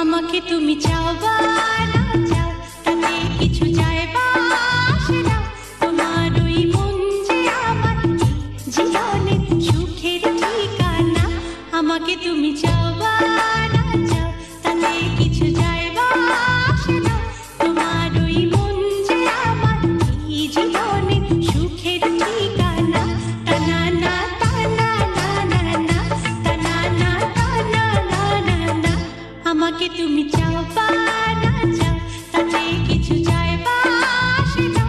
আমাকে তুমি চাও বা না চাও তাতে কিছু যায় বা আসে না। তোমার ওই মন যে আমার জীবনে সুখের ঠিকানা। আমাকে তুমি চাও বা না চাও তাতে কিছু যায় বা আসে না। তোমার ওই মন যে আমার জীবনে সুখের ঠিকানা। টানা না টানা না না না টানা না টানা না না না। আমাকে তুমি চাও বা না চাও তাতে কিছু যায় বা আসে না।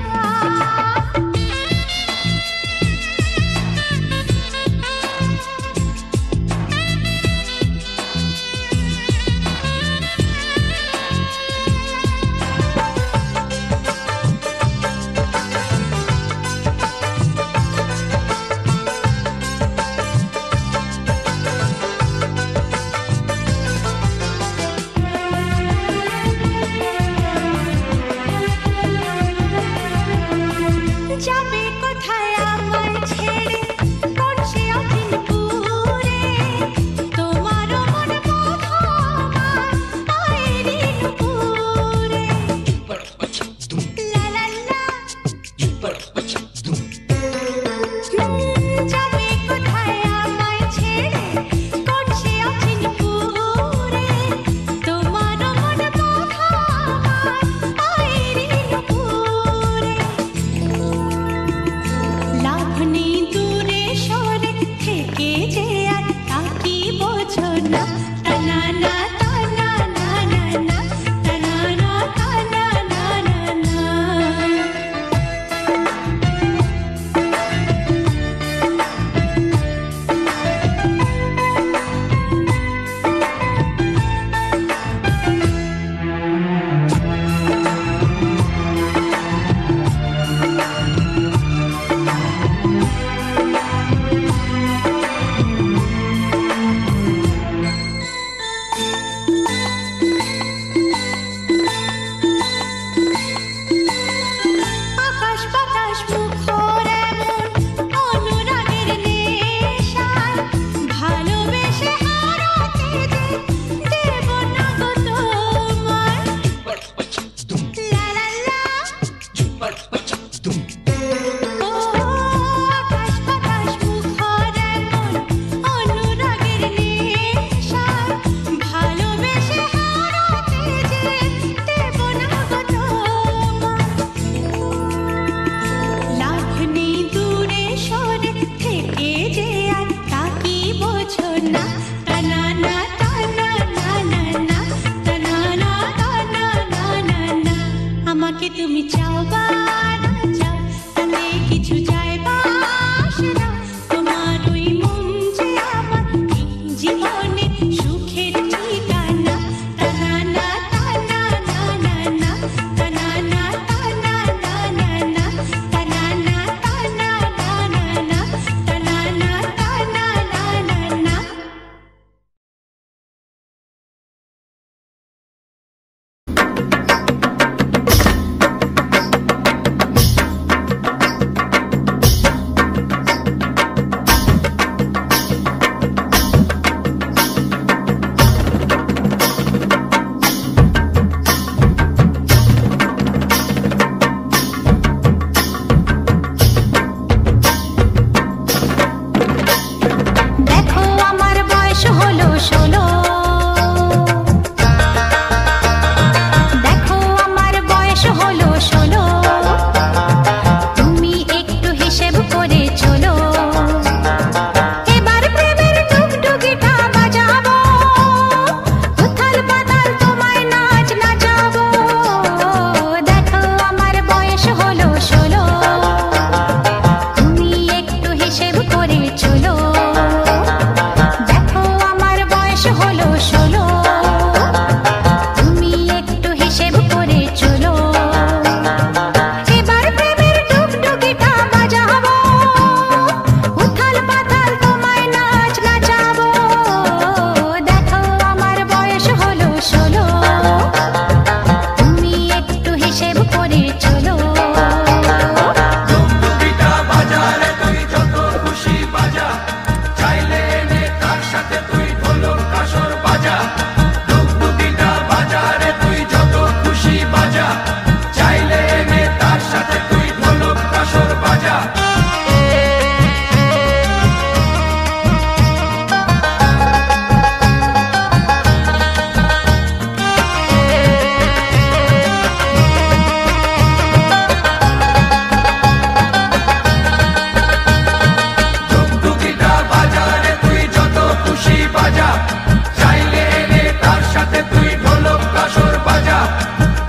সাথে তুই ঢোলক কাসর বাজা,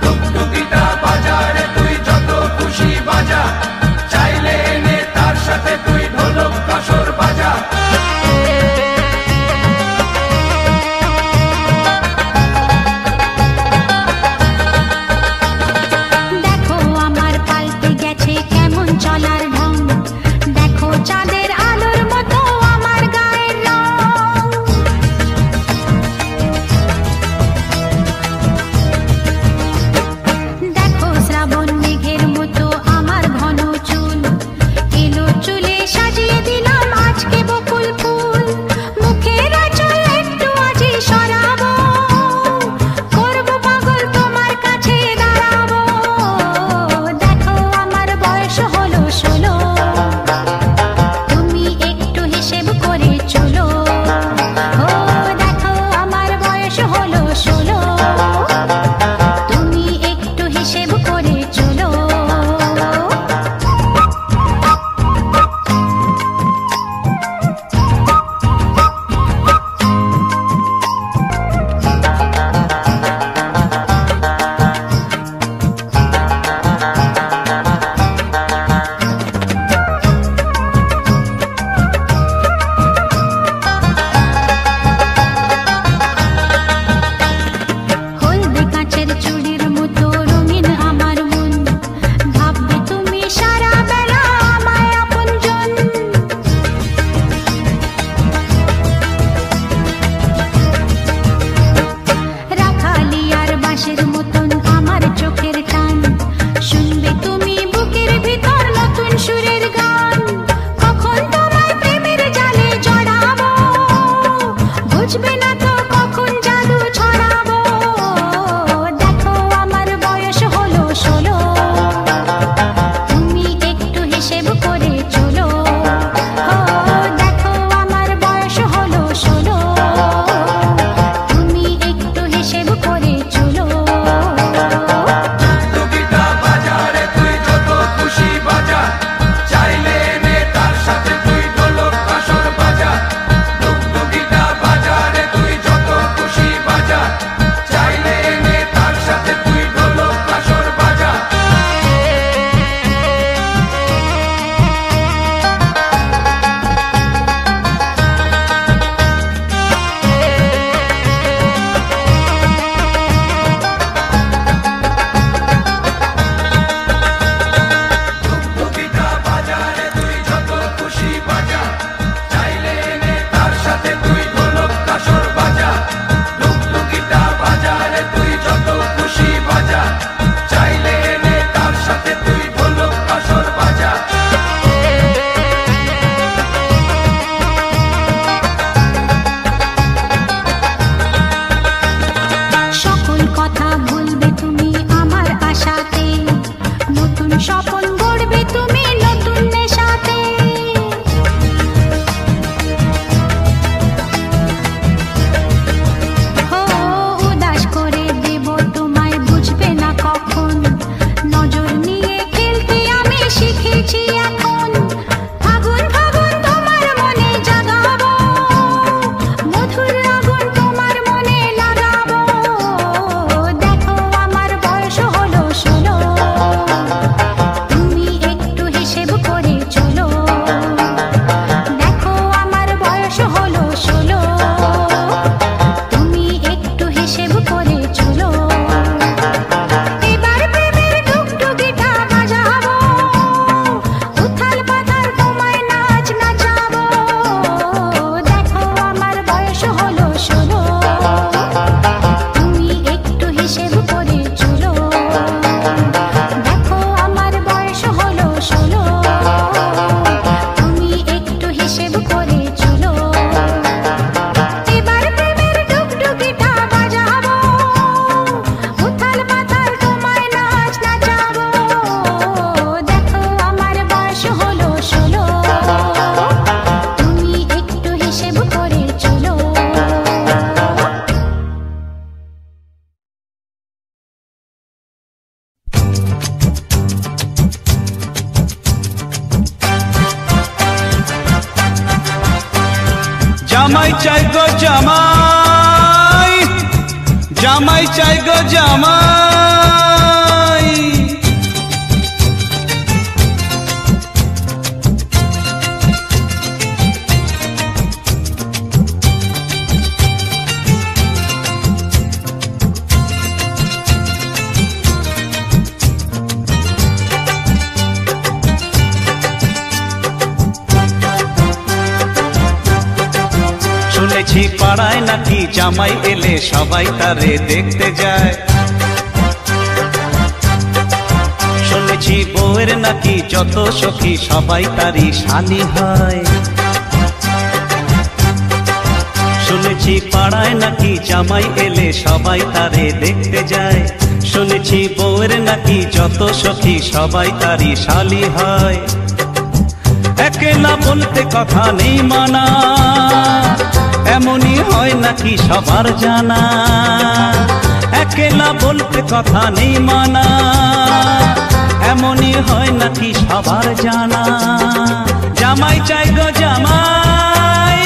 টুকটুকিটা বাজারে তুই যত খুশি বাজা, চাইলে এনে তার সাথে তুই ঢোলক কাসর বাজা। দেখো আমার পাল্টে গেছে কেমন চলার ঢং, দেখো চাঁদের আলোর মতো আমার গায়ের রং। দেখো শ্রাবণ মেঘের মতো আমার ঘন চুল, এলো চুলে সাজিয়ে দিলাম আজকে বকুল ফুল। মুখের আঁচল একটু আজি সরাবো, করবো পাগল তোমার কাছে দাঁড়াবো। দেখো আমার বয়স হলো 16, তুমি একটু হিসেব করে চলো। ও দেখো আমার বয়স হলো 16, তুমি একটু হিসেব করে চলো। জামাই চাই গো জামাই। শুনেছি পাড়ায় নাকি জামাই এলে সবাই তারে দেখতে যায়। শুনেছি বউয়ের নাকি যত সখী সবাই তারই শালি হয়। শুনেছি পাড়ায় নাকি জামাই এলে সবাই তারে দেখতে যায়। শুনেছি বউয়ের নাকি যত সখী সবাই তারই শালি হয়। একলা বলতে কথা নেই মানা, এমনই হয় নাকি সবার জানা। একলা বলতে কথা নেই মানা, এমনই হয় নাকি সবার জানা। জামাই চাই গো জামাই,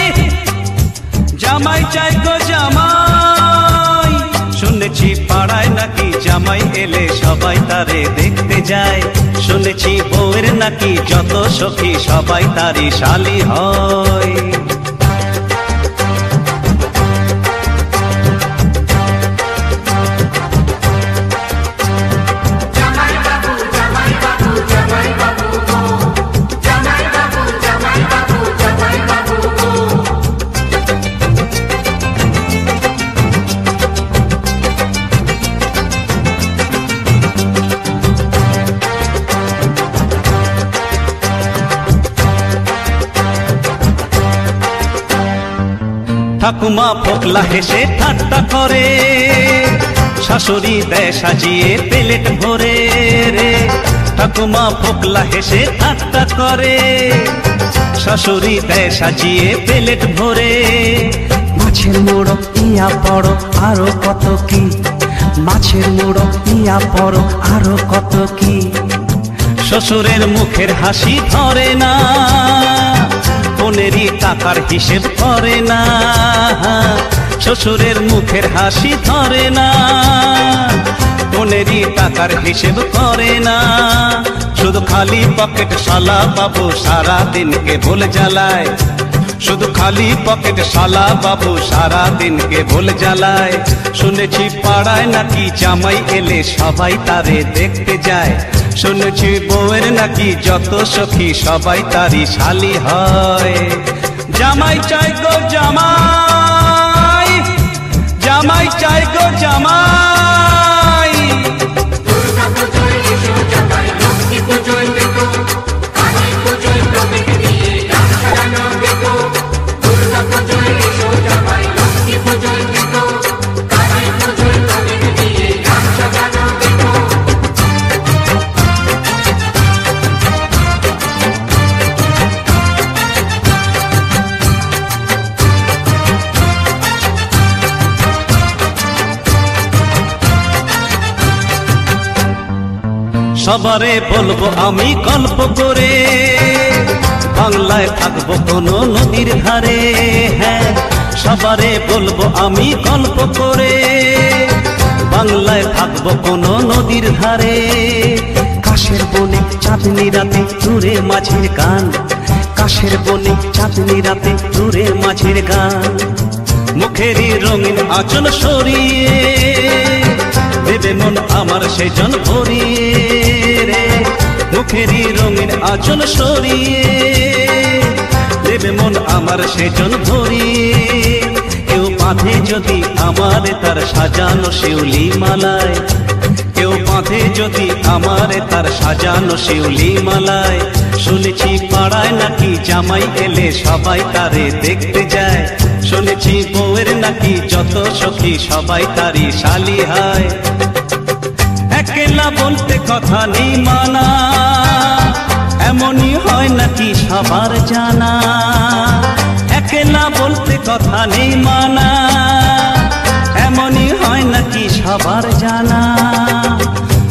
জামাই চাই গো জামাই। শুনেছি পাড়ায় নাকি জামাই এলে সবাই তারে দেখতে যায়। শুনেছি বউয়ের নাকি যত সখী সবাই তারই শালি হয়। ঠাকুমা পোকলা হেসে ঠাট্টা করে, শাশুড়ি দেয় সাজিয়ে প্লেট ভরে রে। ঠাকুমা পোকলা হেসে ঠাট্টা করে, শাশুড়ি দেয় সাজিয়ে প্লেট ভরে। মাছের মোড়ো ইয়া পড়ো আরো কত কি, মাছের মোড়ো ইয়া পড়ো আরো কত কি। শ্বশুরের মুখের হাসি ধরে না, বোনেরই টাকার হিসেব করে না। শ্বশুরের মুখের হাসি ধরে না, বোনেরই টাকার হিসেব করে না। শুধু খালি পকেট শালা বাবু সারা দিনকে ভুল জ্বালায়। শুধু খালি পকেট শালা বাবু সারা দিনকে ভুল জ্বালায়। শুনেছি পাড়ায় নাকি জামাই এলে সবাই তারে দেখতে যায়। শুনেছি বউয়ের নাকি যত সখী সবাই তারই শালি হয়। জামাই চাই গো জামাই, জামাই চাই গো জামাই। সবারে বলবো আমি গল্প করে, বাংলায় থাকবো কোনো নদীর ধারে। হ্যাঁ সবারে বলবো আমি গল্প করে, বাংলায় থাকবো কোনো নদীর ধারে। কাশের বনে চাঁদনি রাতে দূরে মাঝের গান, কাশের বনে চাঁদনি রাতে দূরে মাঝের গান। মুখেরই রঙিন আঁচল সরিয়ে দেবে মন আমার সেজন ভরিয়ে রে। মুখেরই রঙিন আঁচল সরিয়ে দেবে মন আমার সেজন ভরিয়ে। কেউ বাঁধে যদি আমার তার সাজানো শিউলি মালায়, কেউ বাঁধে যদি আমার তার সাজানো শিউলি মালায়। শুনেছি পাড়ায় নাকি জামাই এলে সবাই তারে দেখতে যায়। শুনেছি বউয়ের নাকি যত সখী সবাই তারই শালি হয়। একলা বলতে কথা নেই মানা, এমনই হয় নাকি সবার জানা। একলা বলতে কথা নেই মানা, এমনই হয় নাকি সবার জানা।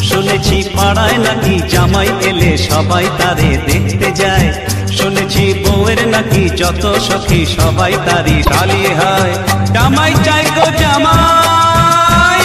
শুনেছি পাড়ায় নাকি জামাই এলে সবাই তারে দেখতে যায়। শুনেছি বউয়ের নাকি যত সখী সবাই তারই শালি হয়। জামাই চাই গো জামাই,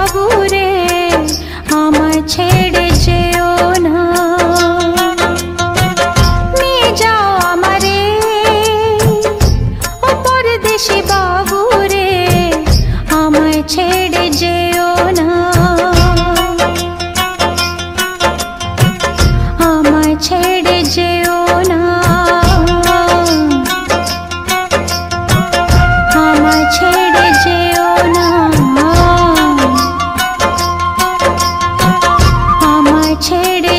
বাবু রে আমায় ছেড়ে যেও না নিয়ে যাও আমারে ও পরদেশি বাবু রে আমায় ছেড়ে যেও না আমায় ছেড়ে যেও না আমায় ছেড়ে যেও না আমায় ছেড়ে